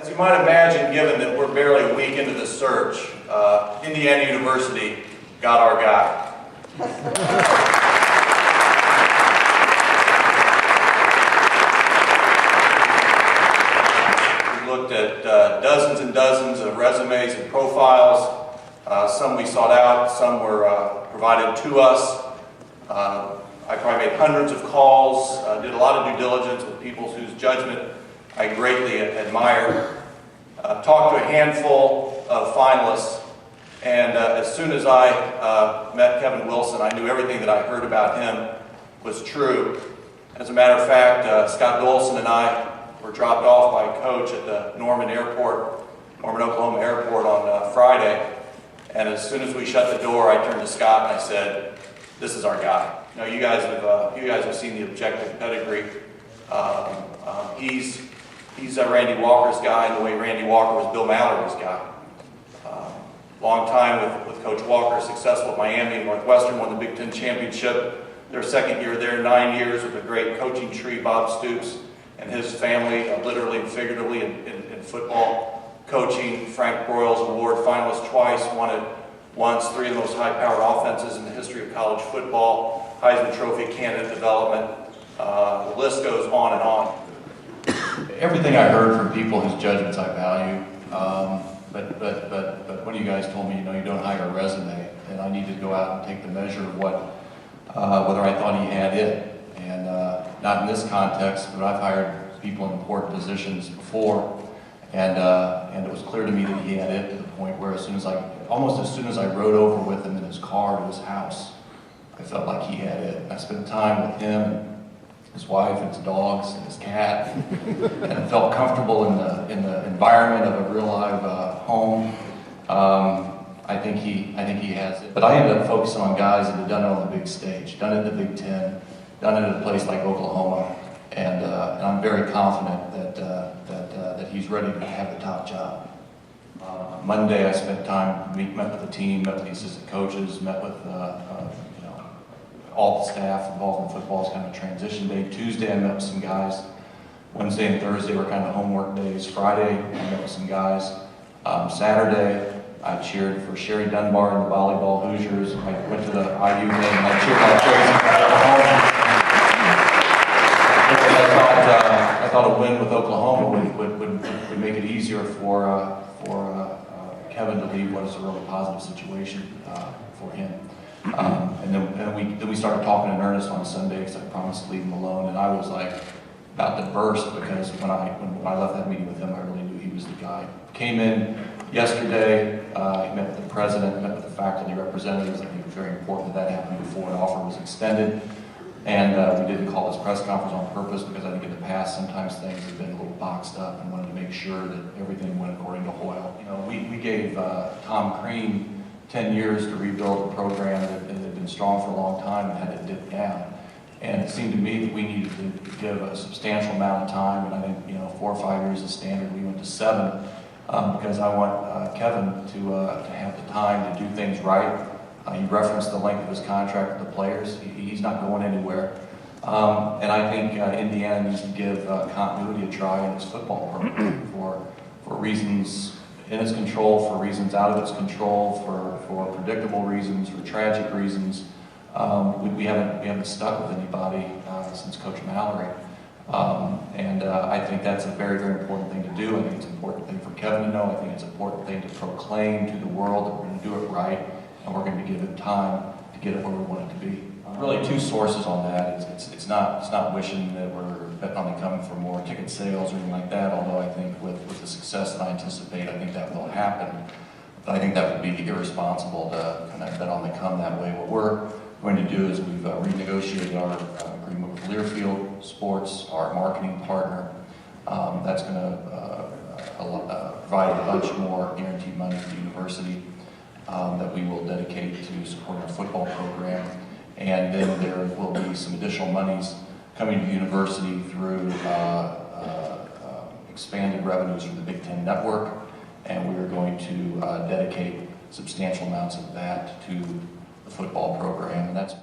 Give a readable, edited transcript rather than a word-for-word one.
As you might imagine, given that we're barely a week into the search, Indiana University got our guy. We looked at dozens and dozens of resumes and profiles. Some we sought out, some were provided to us. I probably made hundreds of calls, did a lot of due diligence with people whose judgment I greatly admire. Talked to a handful of finalists, and as soon as I met Kevin Wilson, I knew everything that I heard about him was true. As a matter of fact, Scott Dolson and I were dropped off by Coach at the Norman, Oklahoma airport on Friday, and as soon as we shut the door, I turned to Scott and I said, "This is our guy." Now, you guys have seen the objective pedigree. He's Randy Walker's guy, and the way Randy Walker was Bill Mallory's guy. Long time with Coach Walker, successful at Miami and Northwestern, won the Big Ten championship. Their second year there, 9 years with a great coaching tree, Bob Stoops and his family, literally and figuratively in football coaching. Frank Broyles Award finalist twice, won it once, 3 of the most high-powered offenses in the history of college football, Heisman Trophy candidate development. The list goes on and on. Everything I heard from people whose judgments I value, but one of you guys told me, you don't hire a resume, and I need to go out and take the measure of whether I thought he had it. And not in this context, but I've hired people in important positions before, and it was clear to me that he had it to the point where almost as soon as I rode over with him in his car to his house, I felt like he had it. I spent time with him and his wife and his dogs and his cat, and I felt comfortable in the environment of a real live home. I think he has it. But I ended up focusing on guys that had done it on the big stage, done it in the Big Ten, done it at a place like Oklahoma, and I'm very confident that he's ready to have the top job. Monday I spent time, met with the team, met with the assistant coaches, met with all the staff involved in football. Is kind of a transition day. Tuesday I met with some guys. Wednesday and Thursday were kind of homework days. Friday I met with some guys. Saturday I cheered for Sherry Dunbar and the volleyball Hoosiers. I went to the IU game and I cheered like crazy. I thought a win with Oklahoma would make it easier for Kevin to leave what is a really positive situation for him. And then we started talking in earnest on Sunday because I promised to leave him alone, and I was like about to burst because when I left that meeting with him, I really knew he was the guy. Came in yesterday, he met with the president, met with the faculty representatives. I think it was very important that happened before an offer was extended. And we didn't call this press conference on purpose because I think in the past sometimes things have been a little boxed up and wanted to make sure that everything went according to Hoyle. We gave Tom Crean 10 years to rebuild a program that had been strong for a long time and had it dip down. And it seemed to me that we needed to give a substantial amount of time, and I think 4 or 5 years is standard. We went to 7 because I want Kevin to have the time to do things right. He referenced the length of his contract with the players. He's not going anywhere. And I think Indiana needs to give continuity a try in its football program for reasons in its control, for reasons out of its control, for predictable reasons, for tragic reasons. We haven't stuck with anybody since Coach Mallory. I think that's a very, very important thing to do. I think it's an important thing for Kevin to know. I think it's an important thing to proclaim to the world that we're going to do it right, and we're going to give him time to get it where we want it to be. Really, 2 sources on that. It's not wishing that we're betting on it coming for more ticket sales or anything like that. Although I think with the success that I anticipate, I think that will happen. But I think that would be irresponsible to kind of bet on the come that way. What we're going to do is we've renegotiated our agreement with Learfield Sports, our marketing partner. That's going to provide a bunch more guaranteed money to the university that we will dedicate to support our football program. And then there will be some additional monies coming to the university through expanded revenues from the Big Ten Network, and we are going to dedicate substantial amounts of that to the football program, and that's